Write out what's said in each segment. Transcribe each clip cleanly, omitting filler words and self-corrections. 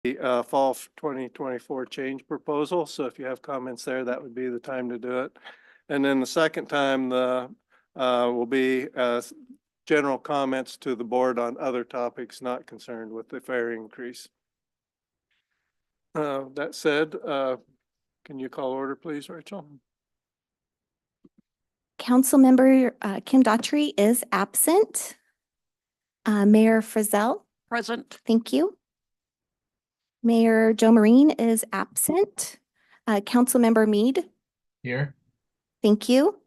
the fall 2024 change proposal. So if you have comments there, that would be the time to do it. And then the second time will be general comments to the board on other topics not concerned with the fare increase. That said, can you call order, please, Rachel? Councilmember Kim Daughtry is absent. Mayor Frizzell. Present. Thank you. Mayor Joe Marine is absent. Councilmember Mead. Here. Thank you.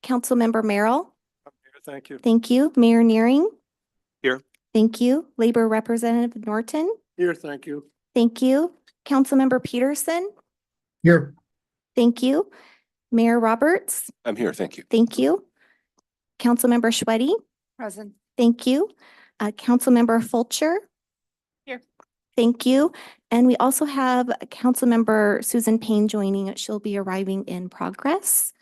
Councilmember Merrill. I'm here, thank you. Thank you. Mayor Nearing. Here. Thank you. Labor Representative Norton. Here, thank you. Thank you. Councilmember Peterson. Here. Thank you. Mayor Roberts. I'm here, thank you. Thank you. Councilmember Schweddy. Present. Thank you. Councilmember Fulcher. Here. Thank you. And we also have Councilmember Susan Payne joining. She'll be arriving in progress.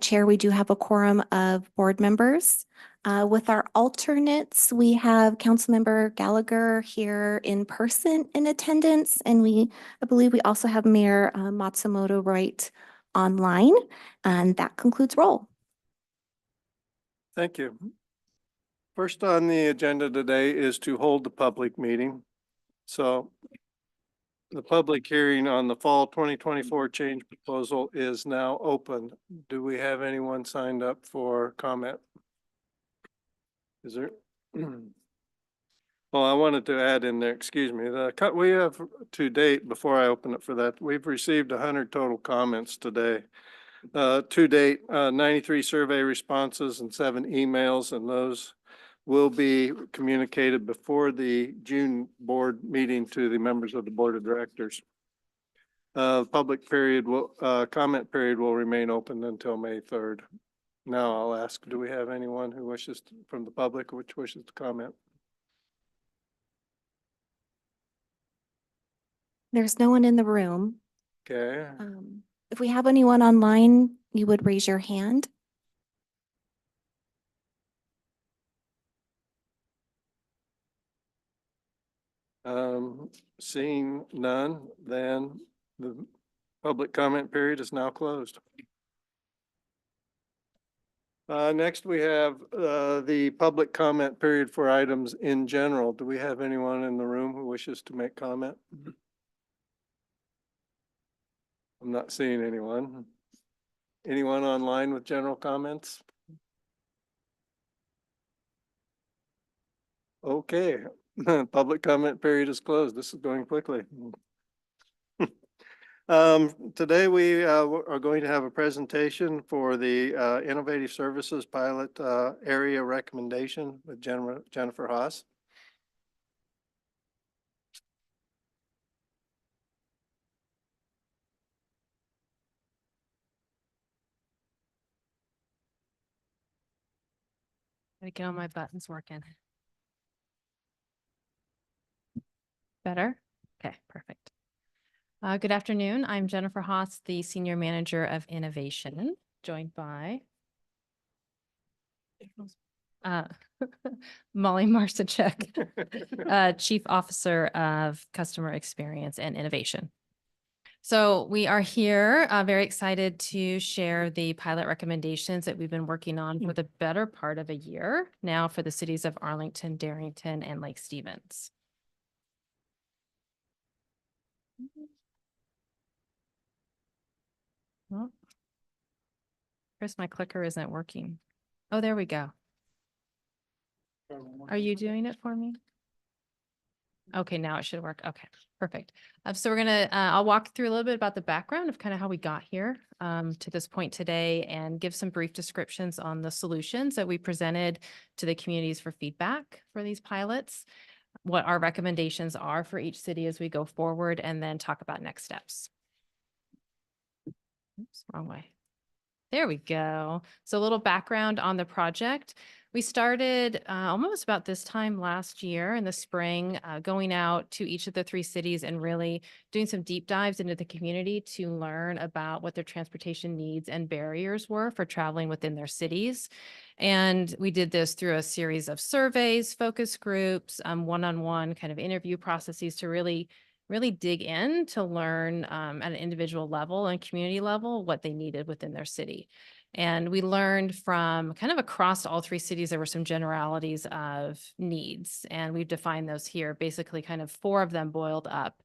Chair, we do have a quorum of board members. With our alternates, we have Councilmember Gallagher here in person in attendance, and I believe we also have Mayor Matsumoto right online, and that concludes roll. Thank you. First on the agenda today is to hold the public meeting. So the public hearing on the fall 2024 change proposal is now open. Do we have anyone signed up for comment? Is there? Well, I wanted to add in there, excuse me, we have to date, before I open it for that, we've received 100 total comments today. To date, 93 survey responses and 7 emails, and those will be communicated before the June board meeting to the members of the board of directors. Public period comment period will remain open until May 3rd. Now I'll ask, do we have anyone who wishes from the public which wishes to comment? There's no one in the room. Okay. If we have anyone online, you would raise your hand. Seeing none, then the public comment period is now closed. Next, we have the public comment period for items in general. Do we have anyone in the room who wishes to make comment? I'm not seeing anyone. Anyone online with general comments? Okay, public comment period is closed. This is going quickly. Today we are going to have a presentation for the Innovative Services Pilot Area Recommendation with Jennifer Haas. Gotta get all my buttons working. Better? Okay, perfect. Good afternoon. I'm Jennifer Haas, the Senior Manager of Innovation, joined by Molly Marsachek, Chief Officer of Customer Experience and Innovation. So we are here very excited to share the pilot recommendations that we've been working on for the better part of a year now for the cities of Arlington, Darrington, and Lake Stevens. Well, Chris, my clicker isn't working. Oh, there we go. Are you doing it for me? Okay, now it should work. Okay, perfect. So we're gonna, I'll walk through a little bit about the background of kind of how we got here to this point today and give some brief descriptions on the solutions that we presented to the communities for feedback for these pilots, what our recommendations are for each city as we go forward, and then talk about next steps. Oops, wrong way. There we go. So a little background on the project. We started almost about this time last year in the spring, going out to each of the 3 cities and really doing some deep dives into the community to learn about what their transportation needs and barriers were for traveling within their cities. And we did this through a series of surveys, focus groups, one-on-one kind of interview processes to really dig in to learn at an individual level and community level what they needed within their city. And we learned from kind of across all 3 cities, there were some generalities of needs, and we've defined those here. Basically, kind of 4 of them boiled up.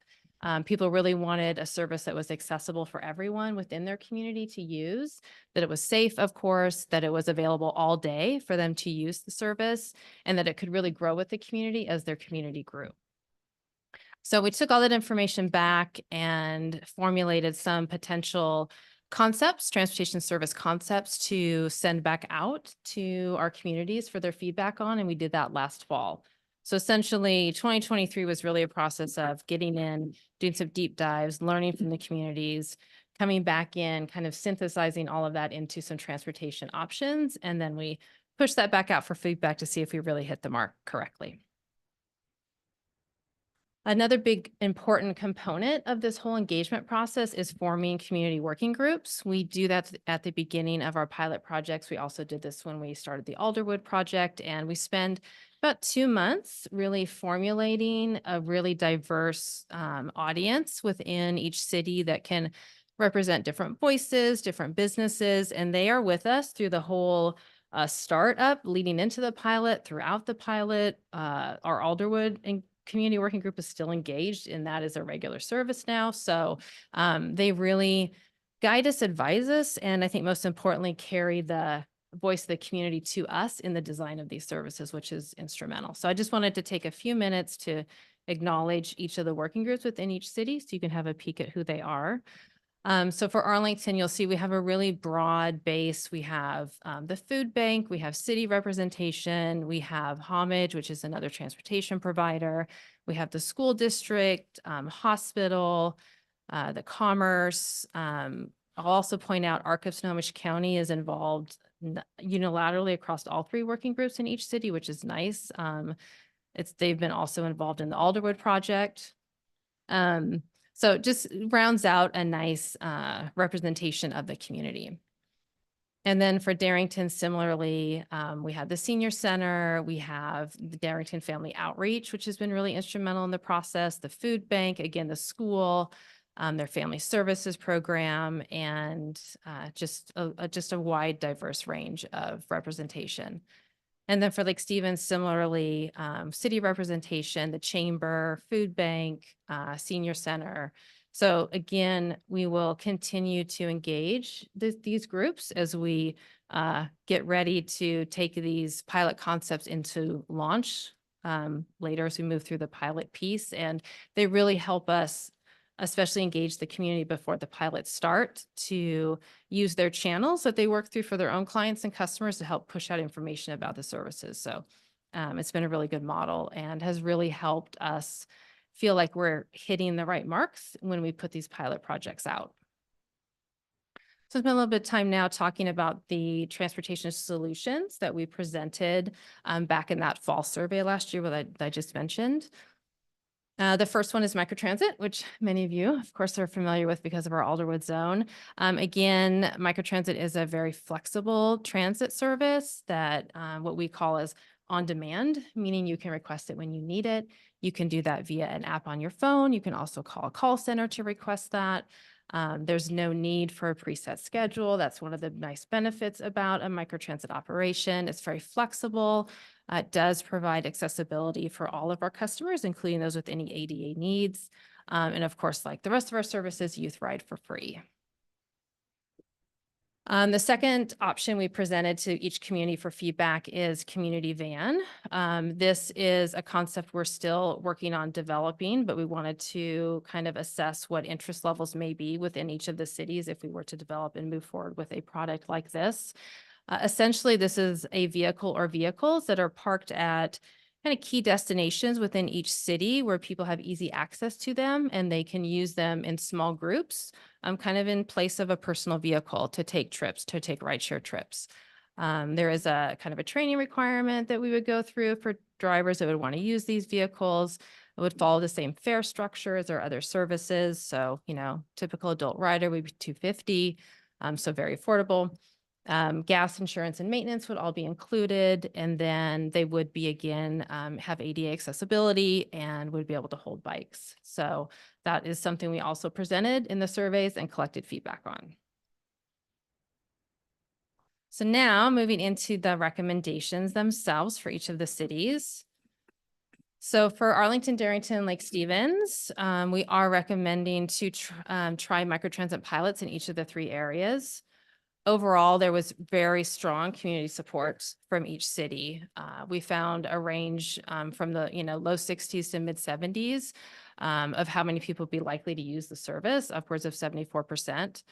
People really wanted a service that was accessible for everyone within their community to use, that it was safe, of course, that it was available all day for them to use the service, and that it could really grow with the community as their community grew. So we took all that information back and formulated some potential concepts, transportation service concepts to send back out to our communities for their feedback on, and we did that last fall. So essentially, 2023 was really a process of getting in, doing some deep dives, learning from the communities, coming back in, kind of synthesizing all of that into some transportation options, and then we pushed that back out for feedback to see if we really hit the mark correctly. Another big important component of this whole engagement process is forming community working groups. We do that at the beginning of our pilot projects. We also did this when we started the Alderwood project, and we spend about 2 months really formulating a really diverse audience within each city that can represent different voices, different businesses, and they are with us through the whole startup leading into the pilot, throughout the pilot. Our Alderwood and community working group is still engaged, and that is a regular service now. So they really guide us, advise us, and I think most importantly, carry the voice of the community to us in the design of these services, which is instrumental. So I just wanted to take a few minutes to acknowledge each of the working groups within each city so you can have a peek at who they are. So for Arlington, you'll see we have a really broad base. We have the food bank, we have city representation, we have Homage, which is another transportation provider. We have the school district, hospital, the commerce. I'll also point out ARC of Snohomish County is involved unilaterally across all 3 working groups in each city, which is nice. They've been also involved in the Alderwood project. So it just rounds out a nice representation of the community. And then for Darrington, similarly, we have the senior center, we have the Darrington Family Outreach, which has been really instrumental in the process, the food bank, again, the school, their family services program, and just a wide, diverse range of representation. And then for Lake Stevens, similarly, city representation, the chamber, food bank, senior center. So again, we will continue to engage these groups as we get ready to take these pilot concepts into launch later as we move through the pilot piece. And they really help us especially engage the community before the pilots start to use their channels that they work through for their own clients and customers to help push out information about the services. So it's been a really good model and has really helped us feel like we're hitting the right marks when we put these pilot projects out. So it's been a little bit of time now talking about the transportation solutions that we presented back in that fall survey last year that I just mentioned. The first one is microtransit, which many of you, of course, are familiar with because of our Alderwood zone. Again, microtransit is a very flexible transit service that what we call is on demand, meaning you can request it when you need it. You can do that via an app on your phone. You can also call a call center to request that. There's no need for a preset schedule. That's one of the nice benefits about a microtransit operation. It's very flexible. It does provide accessibility for all of our customers, including those with any ADA needs. And of course, like the rest of our services, youth ride for free. The second option we presented to each community for feedback is community van. This is a concept we're still working on developing, but we wanted to kind of assess what interest levels may be within each of the cities if we were to develop and move forward with a product like this. Essentially, this is a vehicle or vehicles that are parked at kind of key destinations within each city where people have easy access to them, and they can use them in small groups, kind of in place of a personal vehicle to take trips, to take rideshare trips. There is a kind of a training requirement that we would go through for drivers that would want to use these vehicles. It would follow the same fare structure as our other services. So, typical adult rider would be $250, so very affordable. Gas, insurance, and maintenance would all be included. And then they would be, again, have ADA accessibility and would be able to hold bikes. So that is something we also presented in the surveys and collected feedback on. So now moving into the recommendations themselves for each of the cities. So for Arlington, Darrington, Lake Stevens, we are recommending to try microtransit pilots in each of the 3 areas. Overall, there was very strong community support from each city. We found a range from the low 60s to mid 70s of how many people would be likely to use the service, upwards of 74%.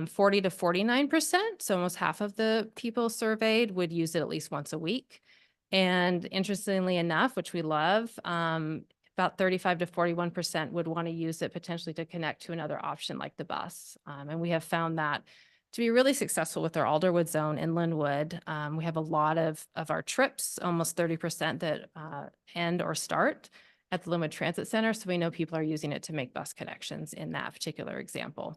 40 to 49%, so almost half of the people surveyed would use it at least once a week. And interestingly enough, which we love, about 35 to 41% would want to use it potentially to connect to another option like the bus. And we have found that to be really successful with our Alderwood zone in Linwood. We have a lot of our trips, almost 30% that end or start at the Linwood Transit Center. So we know people are using it to make bus connections in that particular example.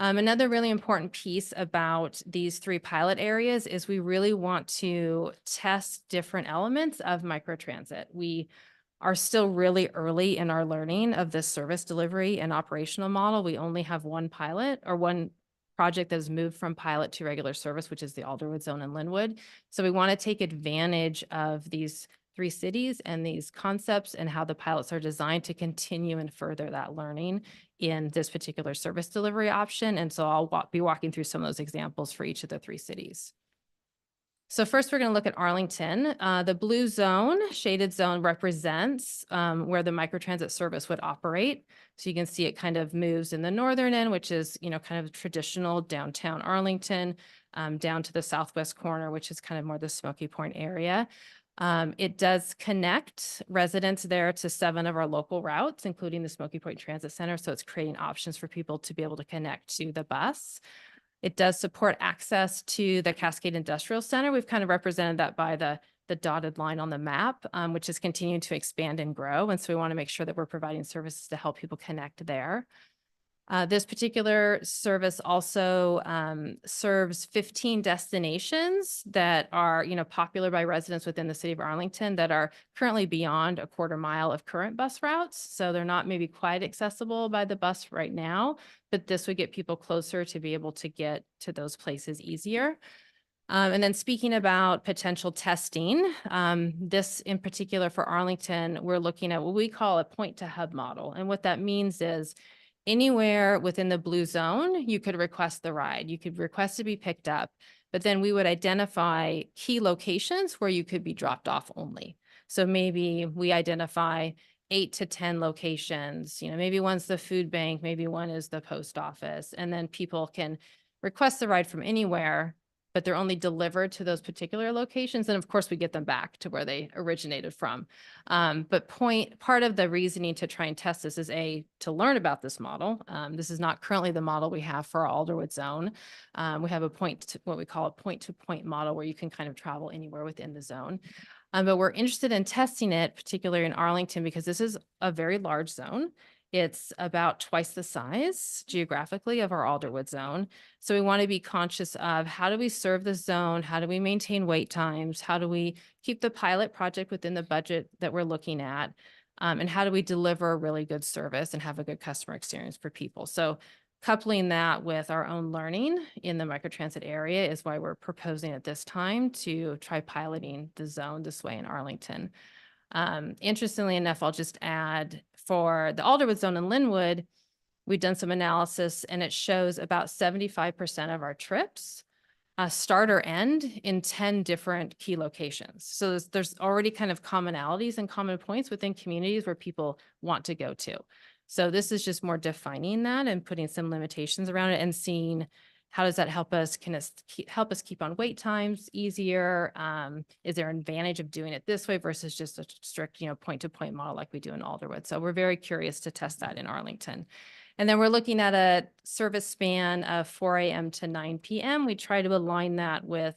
Another really important piece about these 3 pilot areas is we really want to test different elements of microtransit. We are still really early in our learning of this service delivery and operational model. We only have one pilot or one project that has moved from pilot to regular service, which is the Alderwood zone in Linwood. So we want to take advantage of these 3 cities and these concepts and how the pilots are designed to continue and further that learning in this particular service delivery option. And so I'll be walking through some of those examples for each of the 3 cities. So first, we're going to look at Arlington. The blue zone, shaded zone, represents where the microtransit service would operate. So you can see it kind of moves in the northern end, which is, kind of traditional downtown Arlington, down to the southwest corner, which is kind of more the Smoky Point area. It does connect residents there to 7 of our local routes, including the Smoky Point Transit Center. So it's creating options for people to be able to connect to the bus. It does support access to the Cascade Industrial Center. We've kind of represented that by the dotted line on the map, which is continuing to expand and grow. And so we want to make sure that we're providing services to help people connect there. This particular service also serves 15 destinations that are, popular by residents within the city of Arlington that are currently beyond a quarter mile of current bus routes. So they're not maybe quite accessible by the bus right now, but this would get people closer to be able to get to those places easier. And then speaking about potential testing, this in particular for Arlington, we're looking at what we call a point to hub model. And what that means is anywhere within the blue zone, you could request the ride. You could request to be picked up, but then we would identify key locations where you could be dropped off only. So maybe we identify 8 to 10 locations, maybe one's the food bank, maybe one is the post office, and then people can request the ride from anywhere, but they're only delivered to those particular locations. And of course we get them back to where they originated from. But part of the reasoning to try and test this is to learn about this model. This is not currently the model we have for our Alderwood zone. We have what we call a point to point model where you can kind of travel anywhere within the zone. But we're interested in testing it, particularly in Arlington, because this is a very large zone. It's about twice the size geographically of our Alderwood zone. So we want to be conscious of how do we serve the zone? How do we maintain wait times? How do we keep the pilot project within the budget that we're looking at? And how do we deliver a really good service and have a good customer experience for people? So coupling that with our own learning in the microtransit area is why we're proposing at this time to try piloting the zone this way in Arlington. Interestingly enough, I'll just add for the Alderwood zone in Linwood, we've done some analysis and it shows about 75% of our trips start or end in 10 different key locations. So there's already kind of commonalities and common points within communities where people want to go to. So this is just more defining that and putting some limitations around it and seeing how does that help us, help us keep on wait times easier? Is there an advantage of doing it this way versus just a strict, point to point model like we do in Alderwood? So we're very curious to test that in Arlington. And then we're looking at a service span of 4 a.m. to 9 p.m. We try to align that with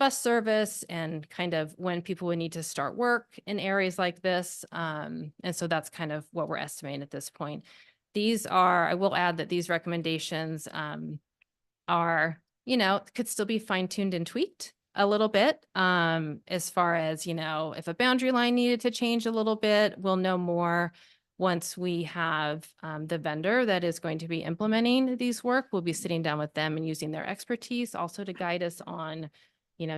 bus service and kind of when people would need to start work in areas like this. And so that's kind of what we're estimating at this point. These are, I will add that these recommendations are, could still be fine-tuned and tweaked a little bit. As far as, if a boundary line needed to change a little bit, we'll know more once we have the vendor that is going to be implementing these work. We'll be sitting down with them and using their expertise also to guide us on,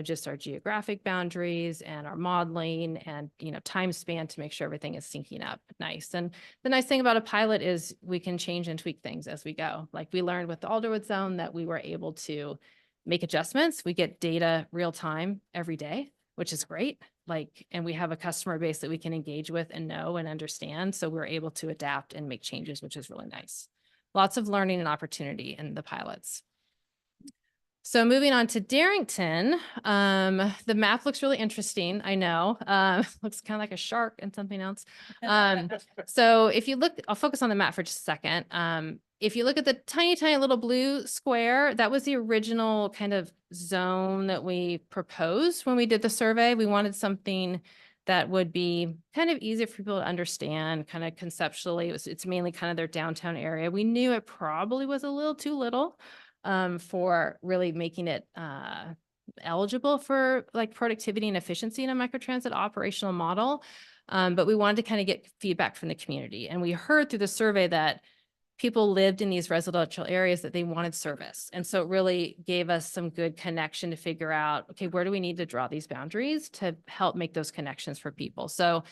just our geographic boundaries and our modeling and, time span to make sure everything is syncing up nice. And the nice thing about a pilot is we can change and tweak things as we go. Like we learned with the Alderwood zone that we were able to make adjustments. We get data real time every day, which is great. And we have a customer base that we can engage with and know and understand. So we're able to adapt and make changes, which is really nice. Lots of learning and opportunity in the pilots. So moving on to Darrington, the map looks really interesting. I know, looks kind of like a shark and something else. So if you look, I'll focus on the map for just a second. If you look at the tiny, tiny little blue square, that was the original kind of zone that we proposed when we did the survey. We wanted something that would be kind of easy for people to understand, kind of conceptually. It's mainly kind of their downtown area. We knew it probably was a little too little for really making it eligible for like productivity and efficiency in a microtransit operational model. But we wanted to kind of get feedback from the community. And we heard through the survey that people lived in these residential areas that they wanted service. And so it really gave us some good connection to figure out, okay, where do we need to draw these boundaries to help make those connections for people? So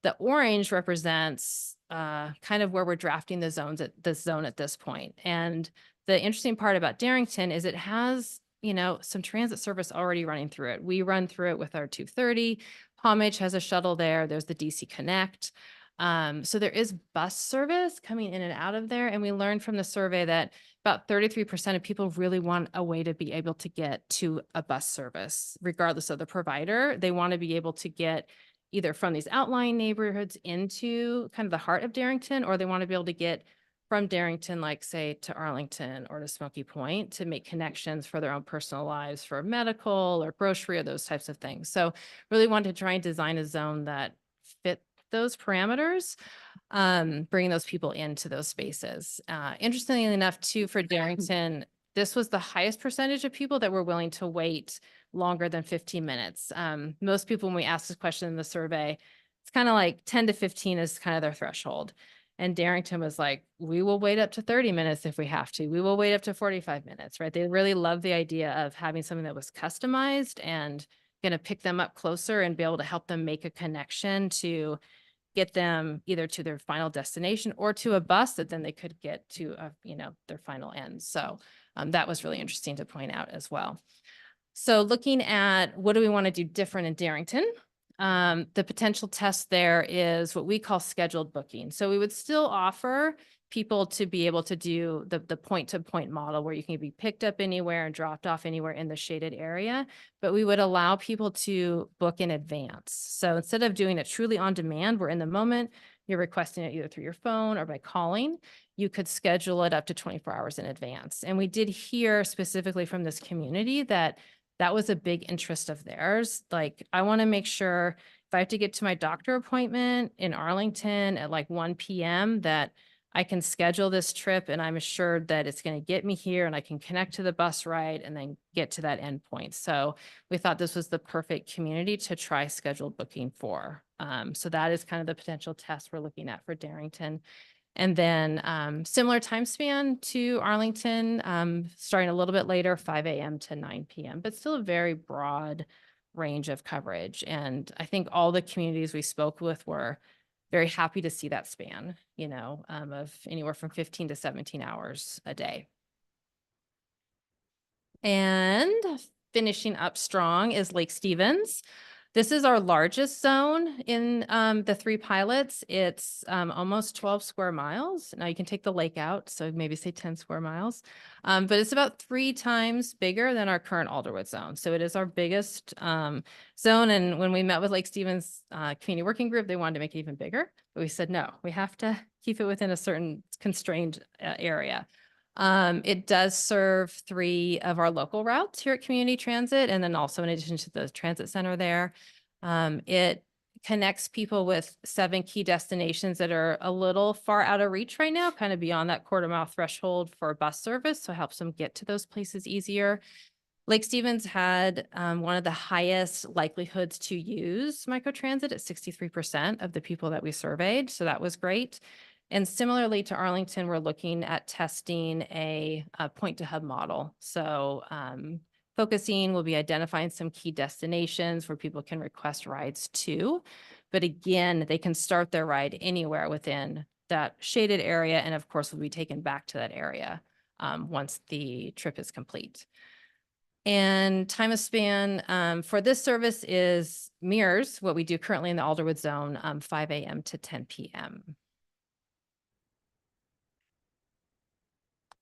the orange represents kind of where we're drafting the zones at this zone at this point. And the interesting part about Darrington is it has, some transit service already running through it. We run through it with our 230. Homage has a shuttle there. There's the DC Connect. So there is bus service coming in and out of there. And we learned from the survey that about 33% of people really want a way to be able to get to a bus service, regardless of the provider. They want to be able to get either from these outlying neighborhoods into kind of the heart of Darrington, or they want to be able to get from Darrington, like say to Arlington or to Smoky Point to make connections for their own personal lives for medical or grocery or those types of things. So really wanted to try and design a zone that fit those parameters, bringing those people into those spaces. Interestingly enough too, for Darrington, this was the highest percentage of people that were willing to wait longer than 15 minutes. Most people, when we asked this question in the survey, it's kind of like 10 to 15 is kind of their threshold. And Darrington was like, we will wait up to 30 minutes if we have to. We will wait up to 45 minutes, right? They really love the idea of having something that was customized and going to pick them up closer and be able to help them make a connection to get them either to their final destination or to a bus that then they could get to, their final end. So that was really interesting to point out as well. So looking at what do we want to do different in Darrington? The potential test there is what we call scheduled booking. So we would still offer people to be able to do the point-to-point model where you can be picked up anywhere and dropped off anywhere in the shaded area, but we would allow people to book in advance. So instead of doing it truly on demand, where in the moment you're requesting it either through your phone or by calling, you could schedule it up to 24 hours in advance. And we did hear specifically from this community that that was a big interest of theirs. Like, I want to make sure if I have to get to my doctor appointment in Arlington at like 1 p.m. that I can schedule this trip and I'm assured that it's going to get me here and I can connect to the bus ride and then get to that endpoint. So we thought this was the perfect community to try scheduled booking for. So that is kind of the potential test we're looking at for Darrington. And then similar time span to Arlington, starting a little bit later, 5 a.m. to 9 p.m., but still a very broad range of coverage. And I think all the communities we spoke with were very happy to see that span, of anywhere from 15 to 17 hours a day. And finishing up strong is Lake Stevens. This is our largest zone in the 3 pilots. It's almost 12 square miles. Now you can take the lake out, so maybe say 10 square miles. But it's about 3 times bigger than our current Alderwood zone. So it is our biggest zone. And when we met with Lake Stevens Community Working Group, they wanted to make it even bigger. But we said, no, we have to keep it within a certain constrained area. It does serve 3 of our local routes here at Community Transit, and then also in addition to the transit center there. It connects people with 7 key destinations that are a little far out of reach right now, kind of beyond that quarter-mile threshold for bus service, so it helps them get to those places easier. Lake Stevens had one of the highest likelihoods to use microtransit at 63% of the people that we surveyed, so that was great. And similarly to Arlington, we're looking at testing a point-to-hub model. So focusing will be identifying some key destinations where people can request rides to. But again, they can start their ride anywhere within that shaded area, and of course will be taken back to that area once the trip is complete. And time of span for this service mirrors what we do currently in the Alderwood zone, 5 a.m. to 10 p.m.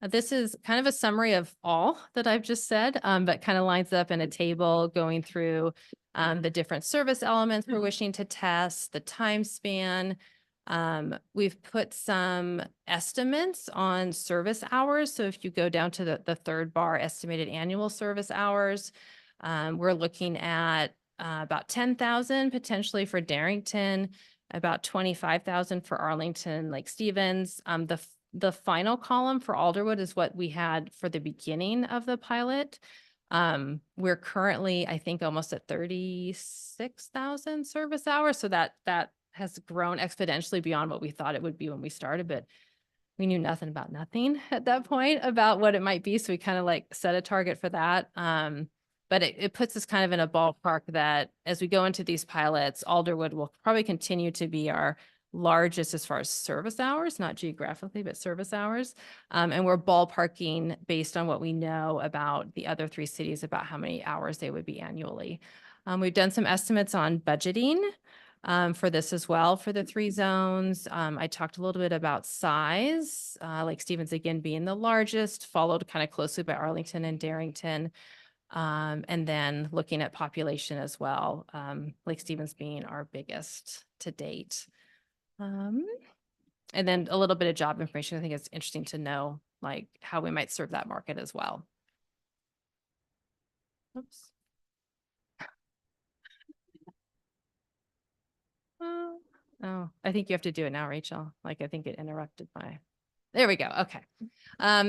This is kind of a summary of all that I've just said, but kind of lines up in a table going through the different service elements we're wishing to test, the time span. We've put some estimates on service hours. So if you go down to the 3rd bar, estimated annual service hours, we're looking at about 10,000 potentially for Darrington, about 25,000 for Arlington, Lake Stevens. The final column for Alderwood is what we had for the beginning of the pilot. We're currently, I think, almost at 36,000 service hours. So that has grown exponentially beyond what we thought it would be when we started, but we knew nothing about nothing at that point about what it might be. So we kind of like set a target for that. But it puts us kind of in a ballpark that as we go into these pilots, Alderwood will probably continue to be our largest as far as service hours, not geographically, but service hours. And we're ballparking based on what we know about the other 3 cities about how many hours they would be annually. We've done some estimates on budgeting for this as well for the 3 zones. I talked a little bit about size, Lake Stevens again being the largest, followed kind of closely by Arlington and Darrington. And then looking at population as well, Lake Stevens being our biggest to date. And then a little bit of job information. I think it's interesting to know like how we might serve that market as well. Oops. Oh, I think you have to do it now, Rachel. Like I think it interrupted there we go. Okay.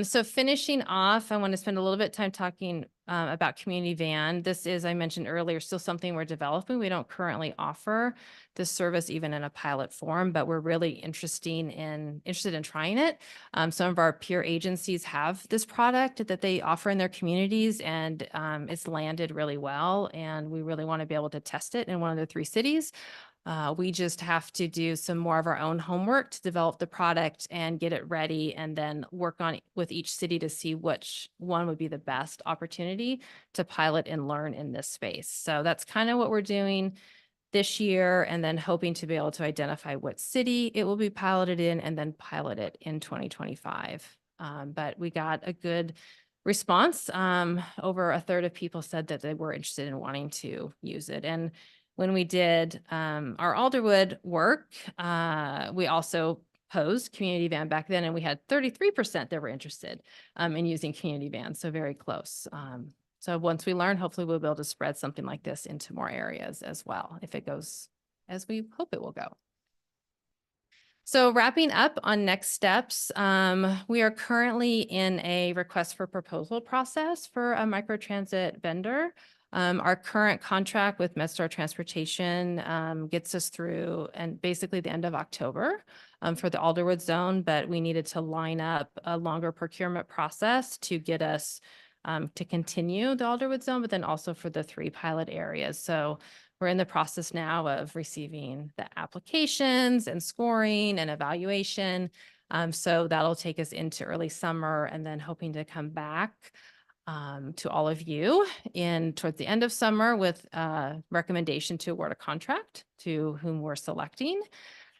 So finishing off, I want to spend a little bit of time talking about community van. This is, I mentioned earlier, still something we're developing. We don't currently offer this service even in a pilot form, but we're really interested in trying it. Some of our peer agencies have this product that they offer in their communities, and it's landed really well. And we really want to be able to test it in one of the 3 cities. We just have to do some more of our own homework to develop the product and get it ready, and then work on it with each city to see which one would be the best opportunity to pilot and learn in this space. So that's kind of what we're doing this year, and then hoping to be able to identify what city it will be piloted in and then pilot it in 2025. But we got a good response. Over a third of people said that they were interested in wanting to use it. And when we did our Alderwood work, we also posed community van back then, and we had 33% that were interested in using community vans, so very close. So once we learn, hopefully we'll be able to spread something like this into more areas as well, if it goes as we hope it will go. So wrapping up on next steps, we are currently in a request for proposal process for a microtransit vendor. Our current contract with MedStar Transportation gets us through and basically the end of October for the Alderwood zone, but we needed to line up a longer procurement process to get us to continue the Alderwood zone, but then also for the 3 pilot areas. So we're in the process now of receiving the applications and scoring and evaluation. So that'll take us into early summer, and then hoping to come back to all of you towards the end of summer with a recommendation to award a contract to whom we're selecting.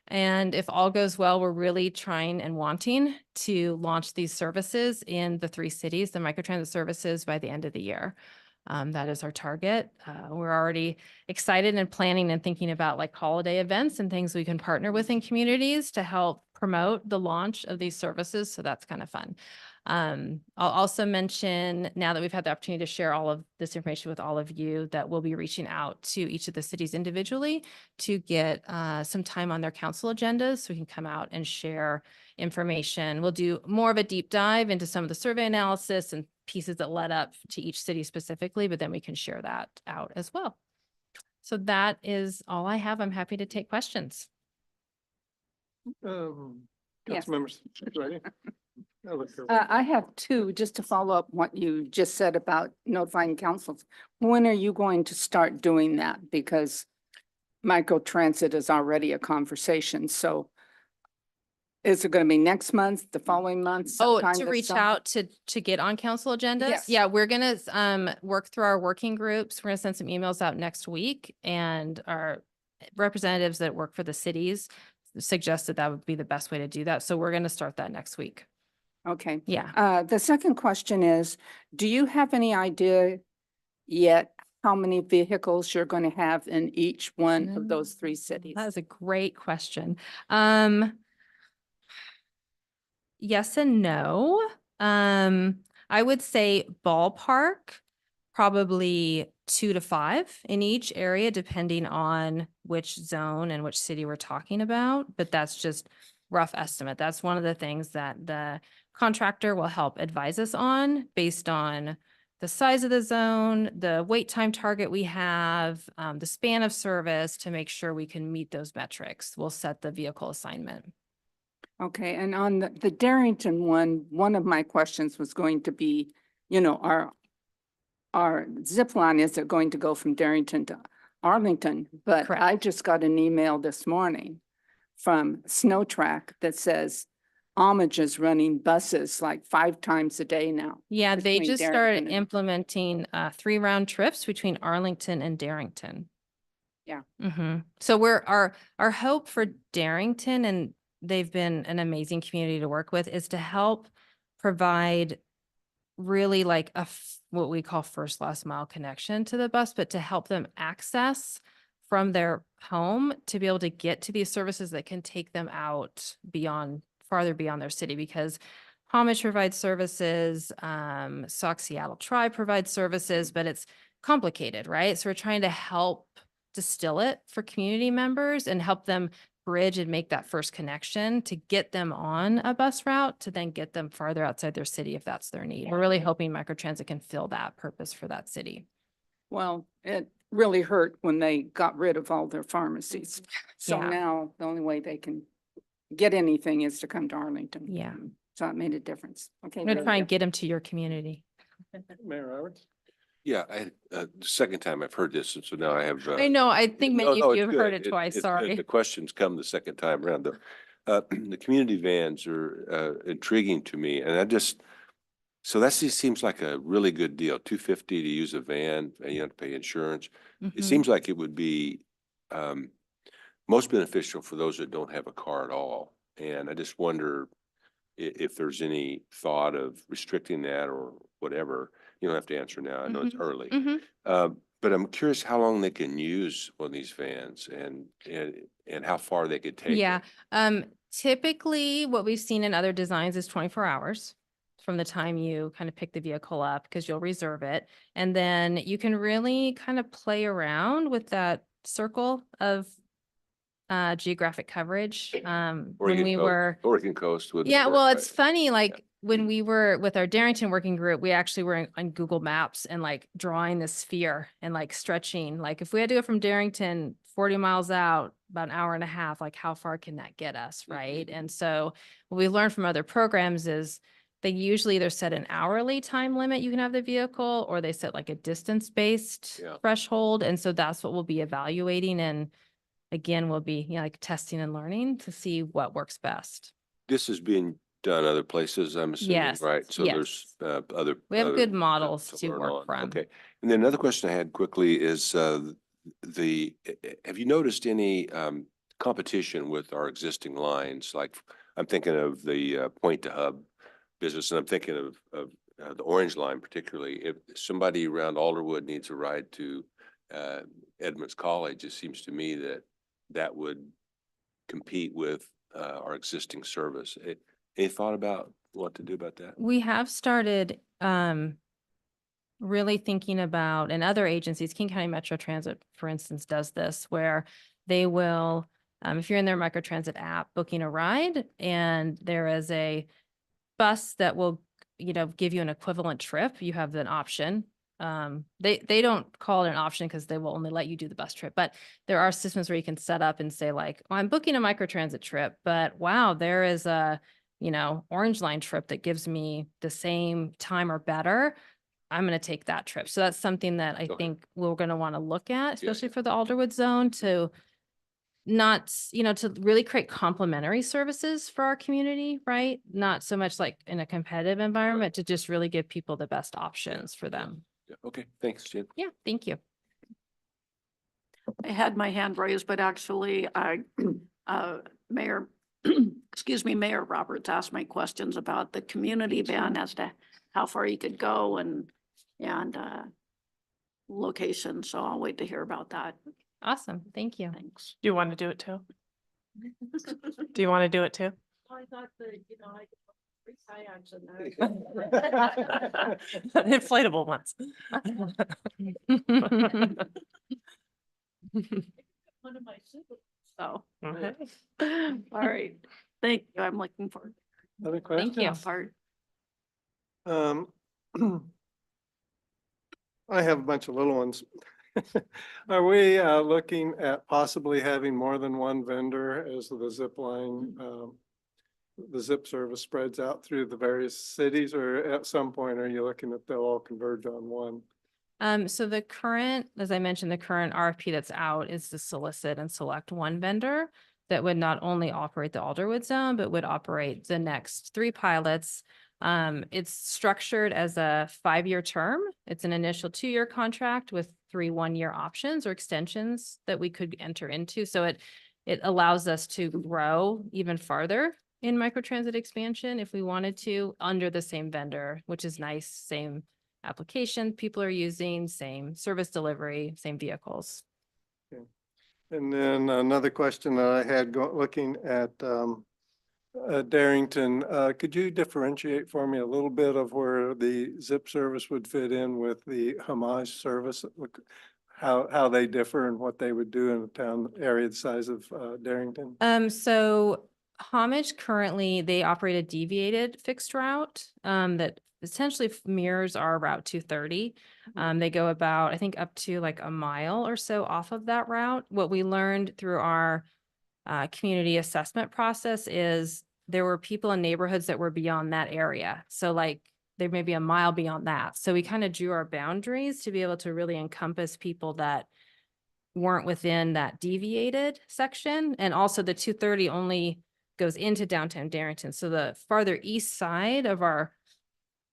And if all goes well, we're really trying and wanting to launch these services in the 3 cities, the microtransit services, by the end of the year. That is our target. We're already excited and planning and thinking about like holiday events and things we can partner with in communities to help promote the launch of these services. So that's kind of fun. I'll also mention, now that we've had the opportunity to share all of this information with all of you, that we'll be reaching out to each of the cities individually to get some time on their council agendas so we can come out and share information. We'll do more of a deep dive into some of the survey analysis and pieces that led up to each city specifically, but then we can share that out as well. So that is all I have. I'm happy to take questions. Yes. Councilmembers, ready? I have two, just to follow up what you just said about notifying councils. When are you going to start doing that? Because microtransit is already a conversation, so is it going to be next month, the following month? Oh, sometime to this reach summer? out to get on council agendas? Yes. Yeah, we're gonna work through our working groups. We're gonna send some emails out next week, and our representatives that work for the cities suggested that would be the best way to do that. So we're gonna start that next week. Okay. Yeah. The second question is, do you have any idea yet how many vehicles you're going to have in each one of those three cities? That is a great question. Yes and no. I would say ballpark, probably 2 to 5 in each area, depending on which zone and which city we're talking about. But that's just rough estimate. That's one of the things that the contractor will help advise us on based on the size of the zone, the wait time target we have, the span of service to make sure we can meet those metrics. We'll set the vehicle assignment. Okay, and on the Darrington one of my questions was going to be, our zip line, is it going to go from Darrington to Arlington? But Correct. I just got an email this morning from Snow Track that says Homage is running buses like 5 times a day now. Yeah, they between just Darrington started and- implementing 3 round trips between Arlington and Darrington. Yeah. So our hope for Darrington, and they've been an amazing community to work with, is to help provide really like what we call first last mile connection to the bus, but to help them access from their home to be able to get to these services that can take them out farther beyond their city, because Homage provides services, Sauk Seattle Tribe provides services, but it's complicated, right? So we're trying to help distill it for community members and help them bridge and make that first connection to get them on a bus route to then get them farther outside their city if that's their need. We're really hoping microtransit can fill that purpose for that city. Well, it really hurt when they got rid of all their pharmacies. So Yeah. now the only way they can get anything is to come to Arlington. Yeah. So it made a difference. Okay. I'm gonna very try and good. get them to your community. Mayor Roberts? Yeah, the second time I've heard this, and so now I have. I know, I think No, many no, of you it's have heard good. it twice, it's good. sorry. The questions come the second time around. The community vans are intriguing to me, and so that seems like a really good deal. $250 to use a van, and you have to pay insurance. It Mhm. seems like it would be most beneficial for those that don't have a car at all. And I just wonder if there's any thought of restricting that or whatever. You don't have to answer now. I know it's early. Mhm. But I'm curious how long they can use one of these vans and how far they could take Yeah, it. typically what we've seen in other designs is 24 hours from the time you kind of pick the vehicle up, because you'll reserve it. And then you can really kind of play around with that circle of geographic coverage. When we were, Oregon coast would. yeah, work, well, right? it's funny, like when we were with our Darrington working group, we actually were on Google Maps and like drawing the sphere and like stretching, like if we had to go from Darrington 40 miles out, about an hour and a half, like how far can that get us, right? And so what we learned from other programs is they usually either set an hourly time limit you can have the vehicle, or they set like a distance-based Yeah. threshold. And so that's what we'll be evaluating. And again, we'll be, like testing and learning to see what works best. This is being done other places, I'm assuming, Yes, right? So there's other. We have other good to- models to learn work on. from. Okay. And then another question I had quickly is have you noticed any competition with our existing lines? Like I'm thinking of the point to hub business, and I'm thinking of the Orange Line particularly. If somebody around Alderwood needs a ride to Edmonds College, it seems to me that would compete with our existing service. Any thought about what to do about that? We have started really thinking about, and other agencies, King County Metro Transit, for instance, does this, where they will, if you're in their microtransit app, booking a ride, and there is a bus that will, give you an equivalent trip, you have an option. They don't call it an option because they will only let you do the bus trip, but there are systems where you can set up and say like, oh, I'm booking a microtransit trip, but wow, there is a, Orange Line trip that gives me the same time or better. I'm going to take that trip. So that's something that I Okay. think we're going to want to look at, especially yeah. for the Alderwood zone, to not, to really create complementary services for our community, right? Not so much like in a competitive environment, to just really give people the best options for them. Yeah. Okay, thanks, Jen. Yeah, thank you. I had my hand raised, but actually Mayor, excuse me, Mayor Roberts asked me questions about the community van as to how far you could go and location. So I'll wait to hear about that. Awesome. Thank you. Thanks. Do you want to do it too? Do you want to do it too? I thought that, I could put 3 kayaks in there. Inflatable ones. One of my siblings. So, Okay. all right. Thank you. I'm looking forward Other Thank questions? you. to that part. I have a bunch of little ones. Are we looking at possibly having more than one vendor as the zip line, the zip service spreads out through the various cities, or at some point are you looking at they'll all converge on one? So the current, as I mentioned, the current RFP that's out is to solicit and select one vendor that would not only operate the Alderwood zone, but would operate the next 3 pilots. It's structured as a 5-year term. It's an initial 2-year contract with 3 1-year options or extensions that we could enter into. So it allows us to grow even farther in microtransit expansion if we wanted to, under the same vendor, which is nice. Same application people are using, same service delivery, same vehicles. And then another question that I had looking at Darrington, could you differentiate for me a little bit of where the zip service would fit in with the homage service? How they differ and what they would do in a town area the size of Darrington? So Homage currently, they operate a deviated fixed route that essentially mirrors our Route 230. They go about, I think, up to like a mile or so off of that route. What we learned through our community assessment process is there were people in neighborhoods that were beyond that area. So like there may be a mile beyond that. So we kind of drew our boundaries to be able to really encompass people that weren't within that deviated section. And also the 230 only goes into downtown Darrington. So the farther east side of our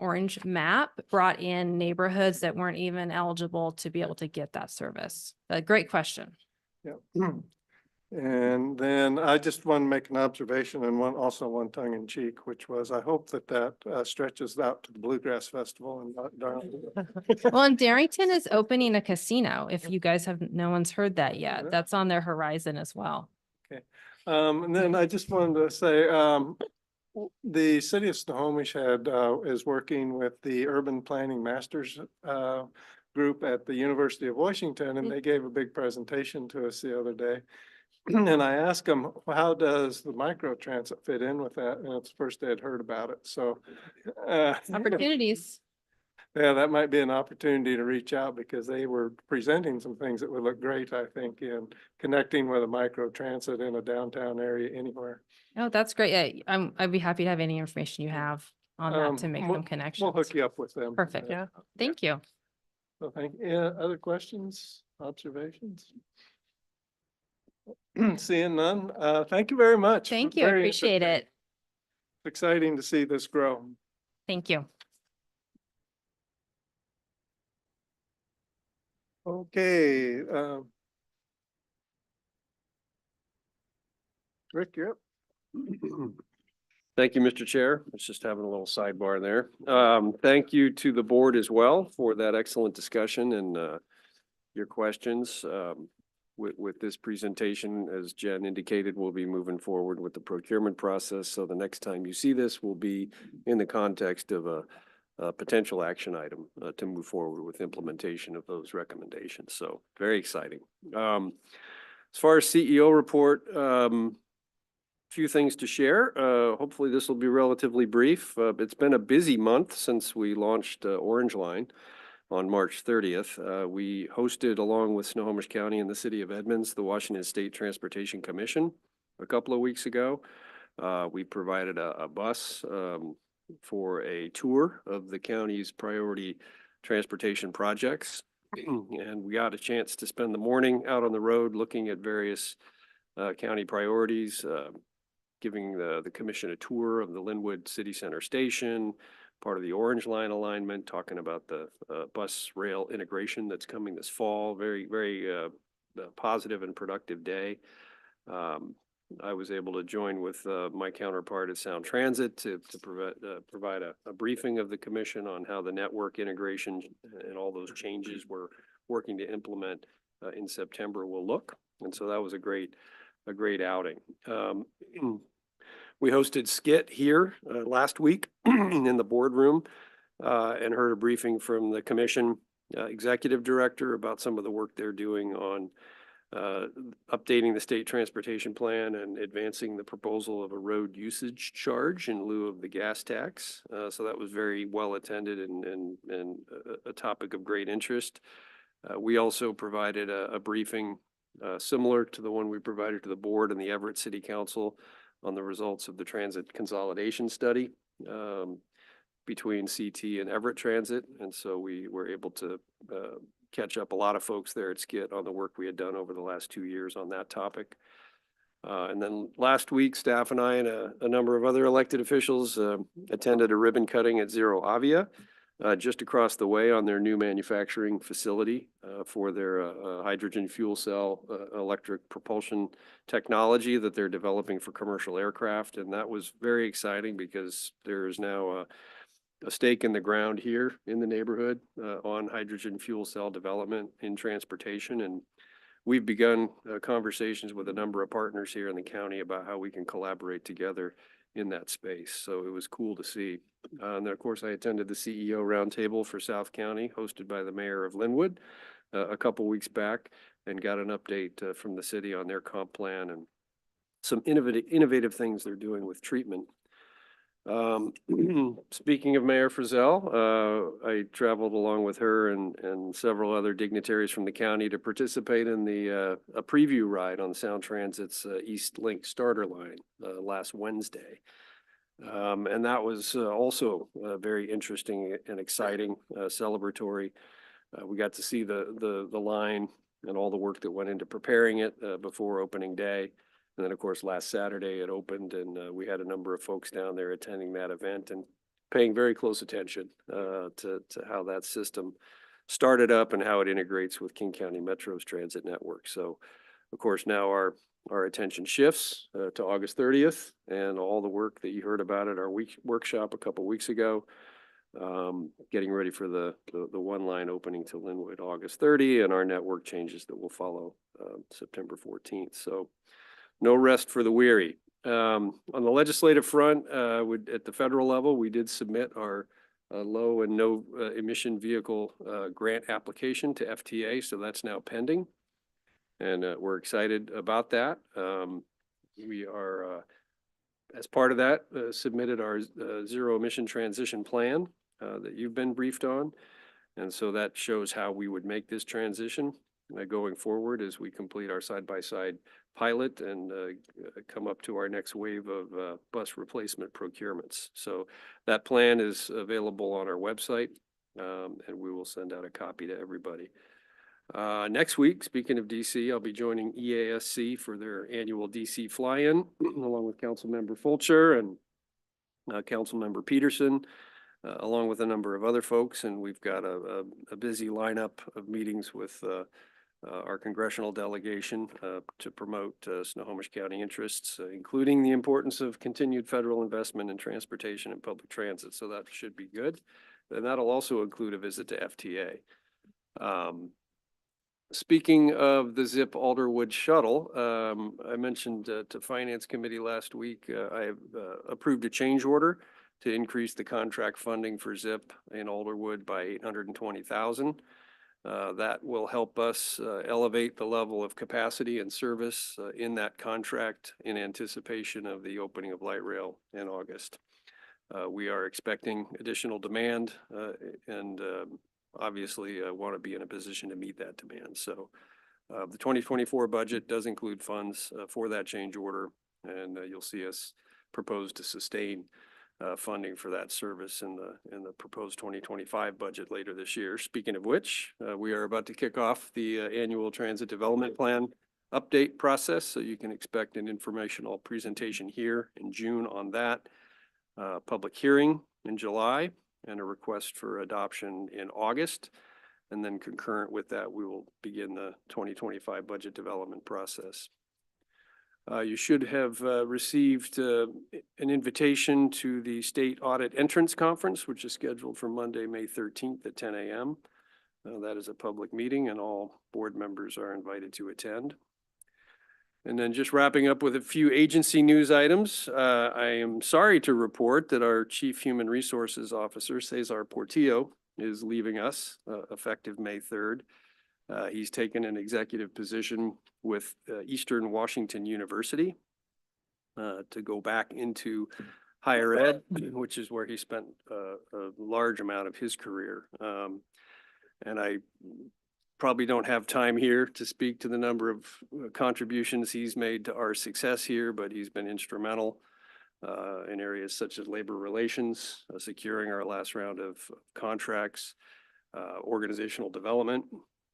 orange map brought in neighborhoods that weren't even eligible to be able to get that service. Great question. Yeah. And then I just want to make an observation and also one tongue in cheek, which was, I hope that stretches out to the Bluegrass Festival and Darlington. Well, and Darrington is opening a casino. If you guys have, no one's heard that Yeah. yet. That's on their horizon as well. And then I just wanted to say, the city of Snohomish is working with the Urban Planning Masters group at the University of Washington, and they gave a big presentation to us the other day. And I asked them, how does the microtransit fit in with that? And it's the first they had heard about it. So Opportunities. yeah, that might be an opportunity to reach out because they were presenting some things that would look great, I think, in connecting with a microtransit in a downtown area anywhere. Oh, that's great. Yeah, I'd be happy to have any information you have on that to make We'll- them connections. We'll hook you up with them. Perfect. Yeah. Thank you. So other questions, observations? Seeing none, thank you very much. Thank you. I Very appreciate interesting. it. Exciting to see this grow. Thank you. Okay, Rick, you're up. Thank you, Mr. Chair. I was just having a little sidebar there. Thank you to the board as well for that excellent discussion and your questions. with this presentation. As Jen indicated, we'll be moving forward with the procurement process. So the next time you see this will be in the context of a potential action item to move forward with implementation of those recommendations. So very exciting. As far as CEO report, few things to share. Hopefully this will be relatively brief. It's been a busy month since we launched Orange Line on March 30th. We hosted, along with Snohomish County and the City of Edmonds, the Washington State Transportation Commission a couple of weeks ago. We provided a bus for a tour of the county's priority transportation projects. And we got a chance to spend the morning out on the road looking at various county priorities, giving the commission a tour of the Linwood City Center Station, part of the Orange Line alignment, talking about the bus rail integration that's coming this fall. Very, very positive and productive day. I was able to join with my counterpart at Sound Transit to provide a briefing of the commission on how the network integration and all those changes we're working to implement in September will look. And so that was a great outing. We hosted Skit here last week in the boardroom and heard a briefing from the commission executive director about some of the work they're doing on updating the state transportation plan and advancing the proposal of a road usage charge in lieu of the gas tax. So that was very well attended and a topic of great interest. We also provided a briefing similar to the one we provided to the board and the Everett City Council on the results of the transit consolidation study between CT and Everett Transit. And so we were able to catch up a lot of folks there at Skit on the work we had done over the last 2 years on that topic. And then last week, staff and I and a number of other elected officials attended a ribbon cutting at Zero Avia, just across the way on their new manufacturing facility for their hydrogen fuel cell electric propulsion technology that they're developing for commercial aircraft. And that was very exciting because there is now a stake in the ground here in the neighborhood on hydrogen fuel cell development in transportation. And we've begun conversations with a number of partners here in the county about how we can collaborate together in that space. So it was cool to see. And then, of course, I attended the CEO roundtable for South County, hosted by the mayor of Linwood a couple weeks back, and got an update from the city on their comp plan and some innovative things they're doing with treatment. Speaking of Mayor Frizzell, I traveled along with her and several other dignitaries from the county to participate in a preview ride on Sound Transit's East Link starter line last Wednesday. And that was also very interesting and exciting, celebratory. We got to see the line and all the work that went into preparing it before opening day. And then, of course, last Saturday it opened, and we had a number of folks down there attending that event and paying very close attention to how that system started up and how it integrates with King County Metro's transit network. So, of course, now our attention shifts to August 30th and all the work that you heard about at our workshop a couple weeks ago, getting ready for the one line opening to Linwood August 30 and our network changes that will follow September 14th. So no rest for the weary. On the legislative front, at the federal level, we did submit our low and no emission vehicle grant application to FTA. So that's now pending. And we're excited about that. We are, as part of that, submitted our zero emission transition plan that you've been briefed on. And so that shows how we would make this transition going forward as we complete our side-by-side pilot and come up to our next wave of bus replacement procurements. So that plan is available on our website, and we will send out a copy to everybody. Next week, speaking of DC, I'll be joining EASC for their annual DC fly-in, along with Councilmember Fulcher and Councilmember Peterson, along with a number of other folks. And we've got a busy lineup of meetings with our congressional delegation to promote Snohomish County interests, including the importance of continued federal investment in transportation and public transit. So that should be good. And that'll also include a visit to FTA. Speaking of the ZIP Alderwood shuttle, I mentioned to Finance Committee last week, I have approved a change order to increase the contract funding for ZIP in Alderwood by $820,000. That will help us elevate the level of capacity and service in that contract in anticipation of the opening of light rail in August. We are expecting additional demand and obviously want to be in a position to meet that demand. So the 2024 budget does include funds for that change order, and you'll see us propose to sustain funding for that service in the proposed 2025 budget later this year. Speaking of which, we are about to kick off the annual Transit Development Plan update process, so you can expect an informational presentation here in June on that. Public hearing in July and a request for adoption in August. And then concurrent with that, we will begin the 2025 budget development process. You should have received an invitation to the State Audit Entrance Conference, which is scheduled for Monday, May 13th at 10 a.m. That is a public meeting and all board members are invited to attend. And then just wrapping up with a few agency news items. I am sorry to report that our Chief Human Resources Officer, Cesar Portillo, is leaving us effective May 3rd. He's taken an executive position with Eastern Washington University to go back into higher ed, which is where he spent a large amount of his career. And I probably don't have time here to speak to the number of contributions he's made to our success here, but he's been instrumental in areas such as labor relations, securing our last round of contracts, organizational development,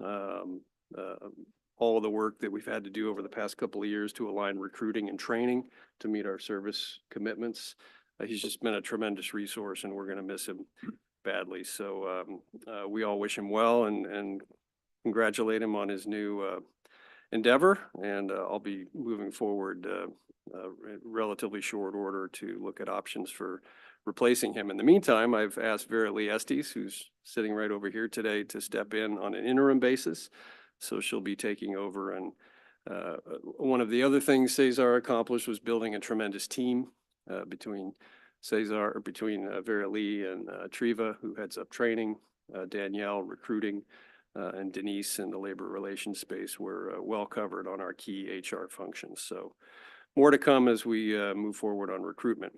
all of the work that we've had to do over the past couple of years to align recruiting and training to meet our service commitments. He's just been a tremendous resource and we're going to miss him badly. So we all wish him well and congratulate him on his new endeavor. And I'll be moving forward in relatively short order to look at options for replacing him. In the meantime, I've asked Vera Lee Estes, who's sitting right over here today, to step in on an interim basis. So she'll be taking over. And one of the other things Cesar accomplished was building a tremendous team between Vera Lee and Treva, who heads up training, Danielle recruiting, and Denise in the labor relations space. We're well covered on our key HR functions. So more to come as we move forward on recruitment.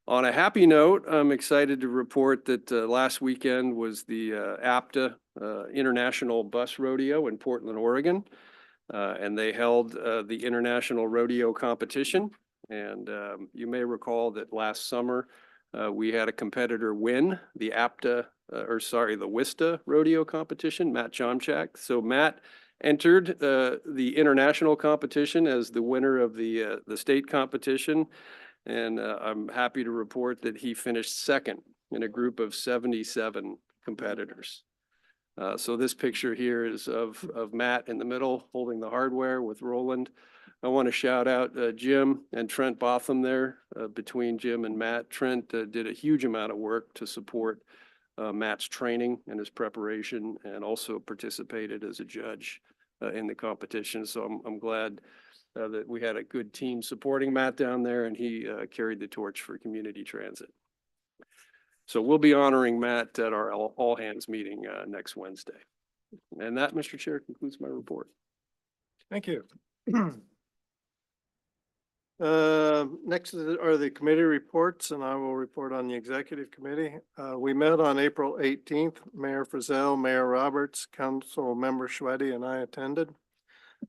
On a happy note, I'm excited to report that last weekend was the APTA International Bus Rodeo in Portland, Oregon. And they held the International Rodeo Competition. And you may recall that last summer we had a competitor win the the WISTA Rodeo Competition, Matt Jomchak. So Matt entered the international competition as the winner of the state competition. And I'm happy to report that he finished second in a group of 77 competitors. So this picture here is of Matt in the middle holding the hardware with Roland. I want to shout out Jim and Trent Botham there. Between Jim and Matt, Trent did a huge amount of work to support Matt's training and his preparation, and also participated as a judge in the competition. So I'm glad that we had a good team supporting Matt down there, and he carried the torch for community transit. So we'll be honoring Matt at our all hands meeting next Wednesday. And that, Mr. Chair, concludes my report. Thank you. Next are the committee reports, and I will report on the executive committee. We met on April 18th. Mayor Frizzell, Mayor Roberts, Council Member Schweddy, and I attended.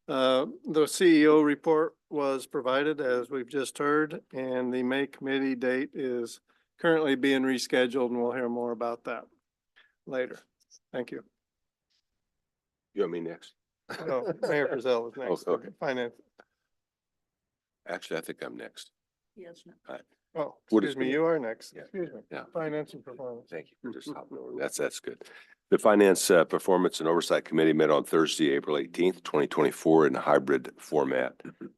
The CEO report was provided, as we've just heard, and the May committee date is currently being rescheduled, and we'll hear more about that later. Thank you. You want me next? Oh, Mayor Frizzell is next. Oh, okay. Finance. Actually, I think I'm next. Yes. Oh, What excuse is me, me? you are next. Yeah. Excuse me. Yeah. Finance and performance. Thank you for just hopping over. That's good. The Finance Performance and Oversight Committee met on Thursday, April 18th, 2024 in a hybrid format.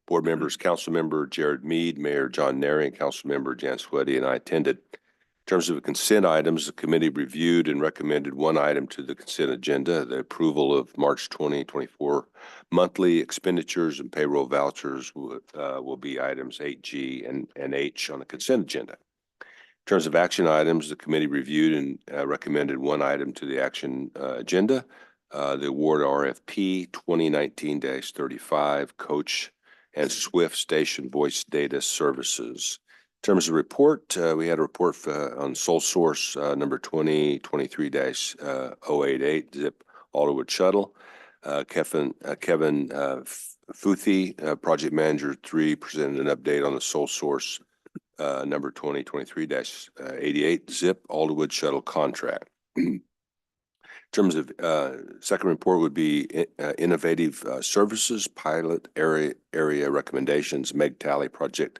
Board members, Councilmember Jared Mead, Mayor John Nary, and Councilmember Jan Sweddy and I attended. In terms of consent items, the committee reviewed and recommended one item to the consent agenda, the approval of March 2024 monthly expenditures and payroll vouchers will be items 8G and H on the consent agenda. In terms of action items, the committee reviewed and recommended one item to the action agenda, the award RFP 2019-35 Coach and Swift Station Voice Data Services. In terms of report, we had a report on sole source number 2023-088 Zip Alderwood Shuttle. Kevin Futhi, Project Manager 3, presented an update on the sole source number 2023-88 Zip Alderwood Shuttle contract. In terms of second report would be innovative services, pilot area recommendations. Meg Talley, Project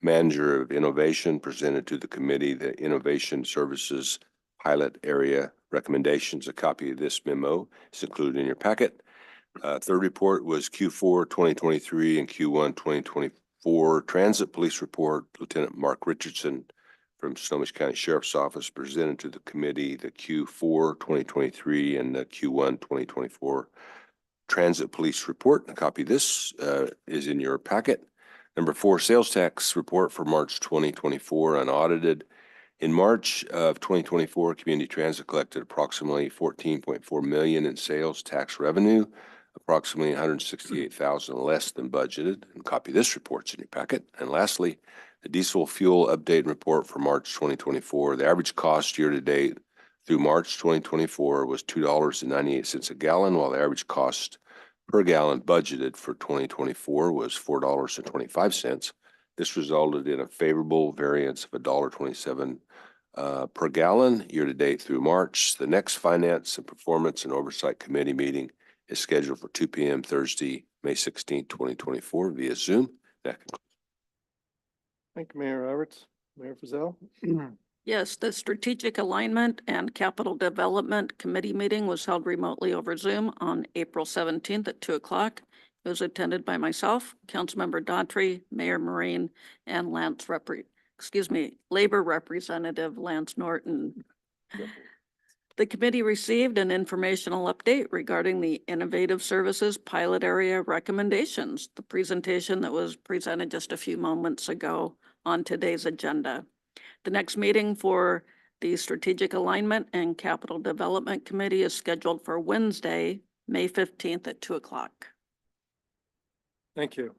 Manager of Innovation, presented to the committee the innovation services pilot area recommendations. A copy of this memo is included in your packet. Third report was Q4 2023 and Q1 2024 Transit Police Report. Lieutenant Mark Richardson from Snohomish County Sheriff's Office presented to the committee the Q4 2023 and the Q1 2024 Transit Police Report. A copy of this is in your packet. Number 4, sales tax report for March 2024, unaudited. In March of 2024, Community Transit collected approximately $14.4 million in sales tax revenue, approximately $168,000 less than budgeted. And copy of this report's in your packet. And lastly, the diesel fuel update report for March 2024. The average cost year to date through March 2024 was $2.98 a gallon, while the average cost per gallon budgeted for 2024 was $4.25. This resulted in a favorable variance of $1.27 per gallon year to date through March. The next Finance and Performance and Oversight Committee meeting is scheduled for 2 p.m. Thursday, May 16, 2024 via Zoom. That concludes. Thank you, Mayor Roberts. Mayor Frizell? Yes, the Strategic Alignment and Capital Development Committee meeting was held remotely over Zoom on April 17th at 2 o'clock. It was attended by myself, Councilmember Daughtry, Mayor Marine, and Labor Representative Lance Norton. The committee received an informational update regarding the Innovative Services Pilot Area recommendations, the presentation that was presented just a few moments ago on today's agenda. The next meeting for the Strategic Alignment and Capital Development Committee is scheduled for Wednesday, May 15th at 2 o'clock. Thank you.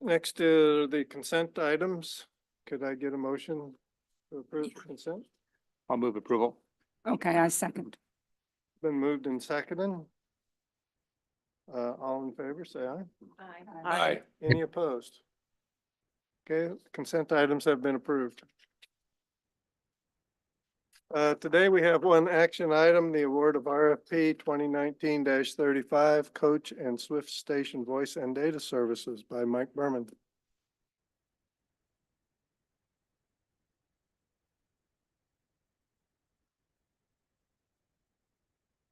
Next, the consent items. Could I get a motion to approve the consent? I'll move approval. Okay, I second. Been moved and seconded. All in favor, say aye. Aye. Any opposed? Okay, consent items have been approved. Today we have one action item, the award of RFP 2019-35 Coach and Swift Station Voice and Data Services by Mike Berman.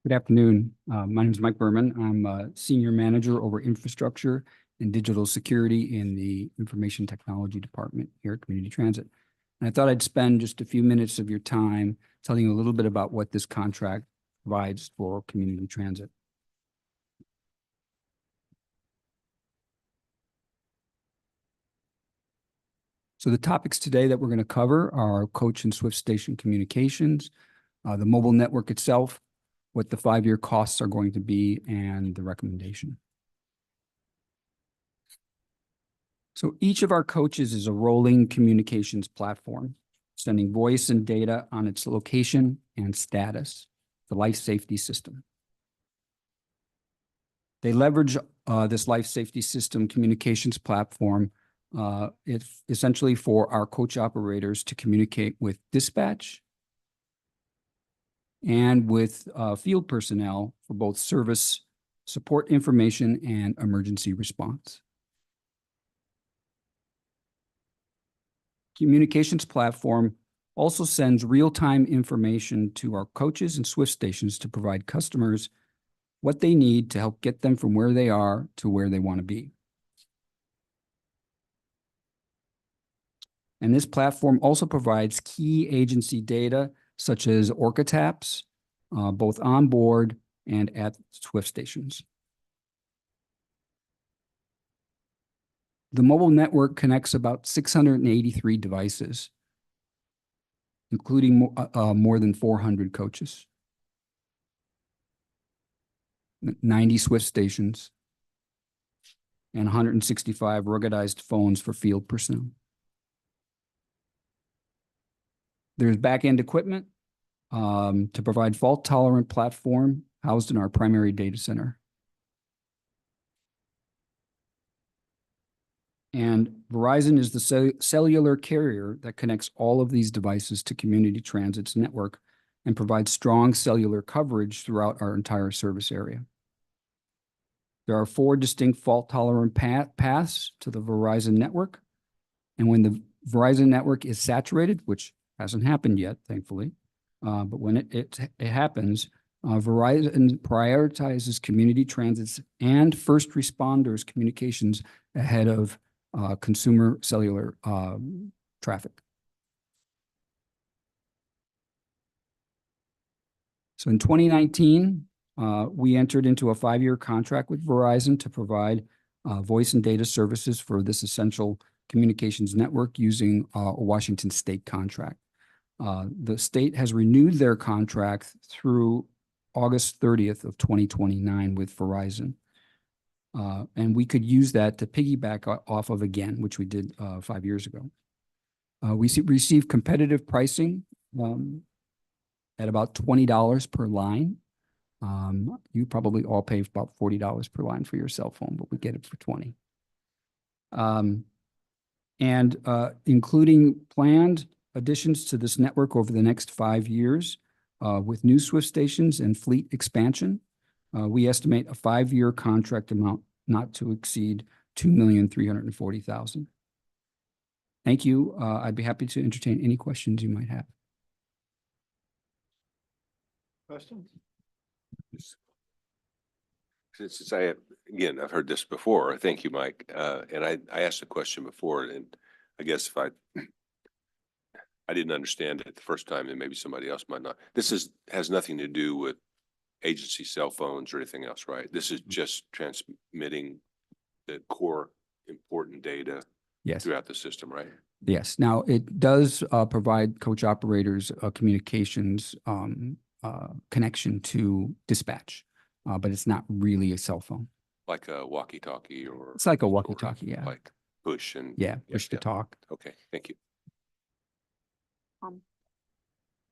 Good afternoon. My name is Mike Berman. I'm a Senior Manager over Infrastructure and Digital Security in the Information Technology Department here at Community Transit. And I thought I'd spend just a few minutes of your time telling you a little bit about what this contract provides for Community Transit. So the topics today that we're going to cover are Coach and Swift Station communications, the mobile network itself, what the 5-year costs are going to be, and the recommendation. So each of our coaches is a rolling communications platform, sending voice and data on its location and status, the life safety system. They leverage this life safety system communications platform it's essentially for our coach operators to communicate with dispatch and with field personnel for both service, support information, and emergency response. Communications platform also sends real-time information to our coaches and Swift stations to provide customers what they need to help get them from where they are to where they want to be. And this platform also provides key agency data such as Orca taps, both on board and at Swift stations. The mobile network connects about 683 devices, including more than 400 coaches, 90 Swift stations, and 165 ruggedized phones for field personnel. There's back-end equipment to provide fault-tolerant platform housed in our primary data center. And Verizon is the cellular carrier that connects all of these devices to Community Transit's network and provides strong cellular coverage throughout our entire service area. There are 4 distinct fault-tolerant paths to the Verizon network. And when the Verizon network is saturated, which hasn't happened yet, thankfully, but when it happens, Verizon prioritizes Community Transit's and first responders communications ahead of consumer cellular traffic. So in 2019, we entered into a 5-year contract with Verizon to provide voice and data services for this essential communications network using a Washington state contract. The state has renewed their contract through August 30th of 2029 with Verizon. And we could use that to piggyback off of again, which we did 5 years ago. We receive competitive pricing at about $20 per line. You probably all pay about $40 per line for your cell phone, but we get it for 20. Including planned additions to this network over the next 5 years with new Swift stations and fleet expansion, we estimate a 5-year contract amount not to exceed $2,340,000. Thank you. I'd be happy to entertain any questions you might have. Questions? Since I have, again, I've heard this before. Thank you, Mike. And I asked a question before, and I guess if I didn't understand it the first time, and maybe somebody else might not. This has nothing to do with agency cell phones or anything else, right? This is just transmitting the core important data Yes. throughout the system, right? Yes. Now, it does provide coach operators a communications connection to dispatch, but it's not really a cell phone. Like a walkie-talkie or? It's like a or walkie-talkie, yeah. Like push and? Yeah, push to talk. Okay, thank you.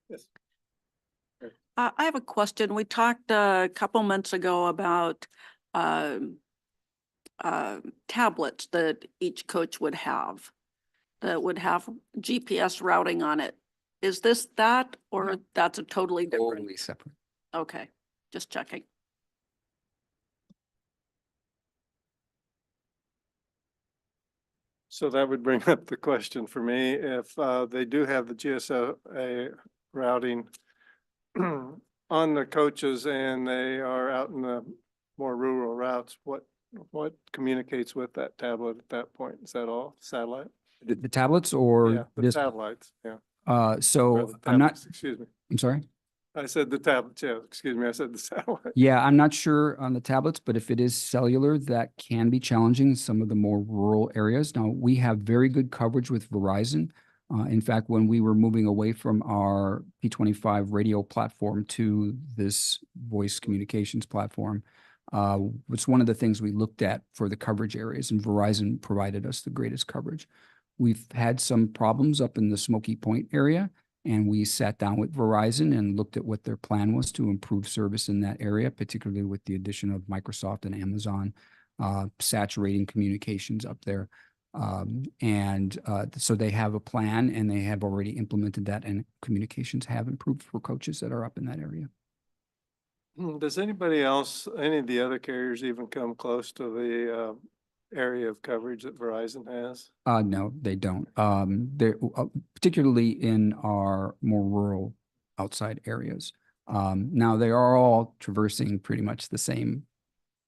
Yes. I have a question. We talked a couple months ago about tablets that each coach would have that would have GPS routing on it. Is this that, or that's a totally different? Totally separate. Okay, just checking. So that would bring up the question for me, if they do have the GSA routing on the coaches and they are out in the more rural routes, what communicates with that tablet at that point? Is that all satellite? The tablets or Yeah, the this? satellites, yeah. Or So the I'm not, tablets, excuse me. I'm sorry. I said the tablets, yeah, excuse me, I said the satellite. Yeah, I'm not sure on the tablets, but if it is cellular, that can be challenging in some of the more rural areas. Now, we have very good coverage with Verizon. In fact, when we were moving away from our P25 radio platform to this voice communications platform, it's one of the things we looked at for the coverage areas, and Verizon provided us the greatest coverage. We've had some problems up in the Smoky Point area, and we sat down with Verizon and looked at what their plan was to improve service in that area, particularly with the addition of Microsoft and Amazon saturating communications up there. So they have a plan, and they have already implemented that, and communications have improved for coaches that are up in that area. Does anybody else, any of the other carriers even come close to the area of coverage that Verizon has? No, they don't. They're particularly in our more rural outside areas. Now they are all traversing pretty much the same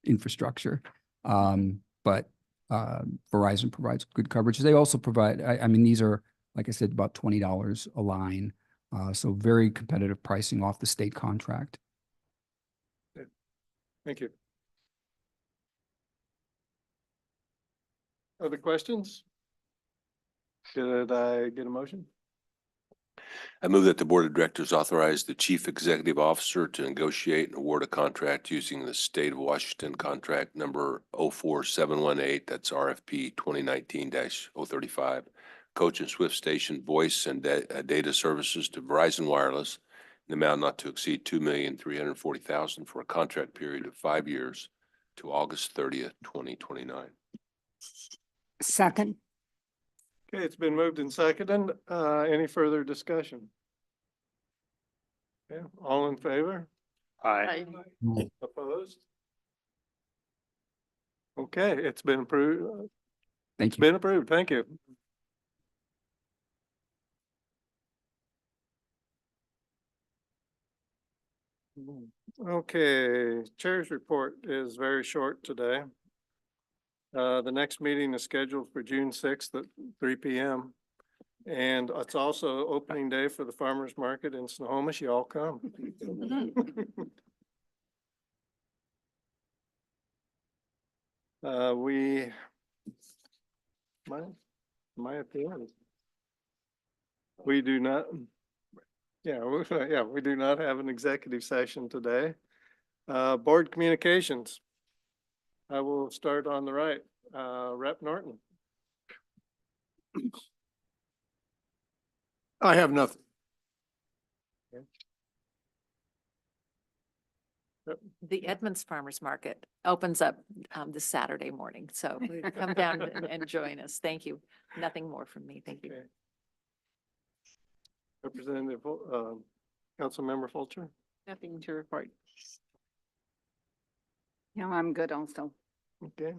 infrastructure. But Verizon provides good coverage. They also provide, I mean, these are like I said, about $20 a line. So very competitive pricing off the state contract. Thank you. Other questions? Did I get a motion? I move that the Board of Directors authorize the Chief Executive Officer to negotiate and award a contract using the State of Washington contract number 04718, that's RFP 2019-035, Coach and Swift Station Voice and Data Services to Verizon Wireless, in the amount not to exceed $2,340,000 for a contract period of 5 years to August 30th, 2029. Second. Okay, it's been moved and seconded. Any further discussion? Yeah, all in favor? I- Opposed? Okay, it's been approved. Thank It's you. been approved. Thank you. Okay, Chair's report is very short today. The next meeting is scheduled for June 6th at 3 p.m. And it's also opening day for the farmer's market in Snohomish. You all come. We, my opinion. We do not, we do not have an executive session today. Board communications. I will start on the right. Rep. Norton. I have nothing. The Edmonds Farmers Market opens up this Saturday morning, so come down and join us. Thank you. Nothing more from me. Thank you. Okay. Representative, Councilmember Fulcher. Nothing to report. Yeah, I'm good also. Okay.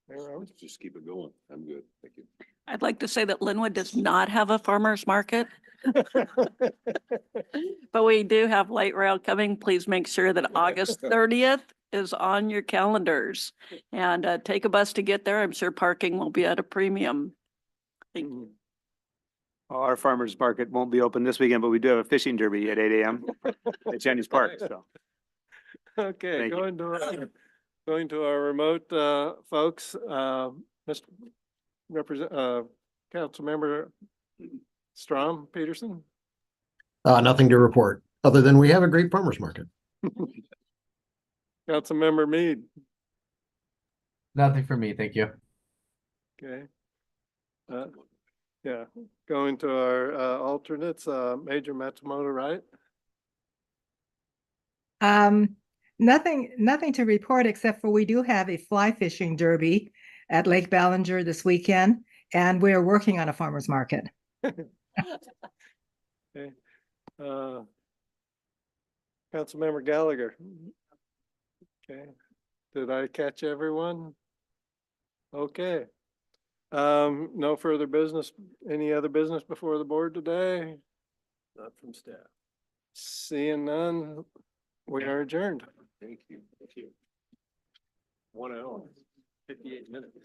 Mayor Owens? Just keep it going. I'm good. Thank you. I'd like to say that Linwood does not have a farmer's market, but we do have light rail coming. Please make sure that August 30th is on your calendars and take a bus to get there. I'm sure parking will be at a premium. Thank you. Our farmer's market won't be open this weekend, but we do have a fishing derby at 8 a.m. at Chinese Park, so. Okay, Thank you. going to our remote, folks, Mr. Councilmember Strom Peterson. Nothing to report, other than we have a great farmer's market. Councilmember Mead. Nothing for me, thank you. Okay. Yeah, going to our alternates, Major Matsumoto, right? Nothing to report except for we do have a fly fishing derby at Lake Ballinger this weekend, and we're working on a farmer's market. Okay. Councilmember Gallagher. Okay, did I catch everyone? Okay. No further business. Any other business before the board today? Not from staff. Seeing none, we are adjourned. Thank you. Thank you. 1 hour, 58 minutes.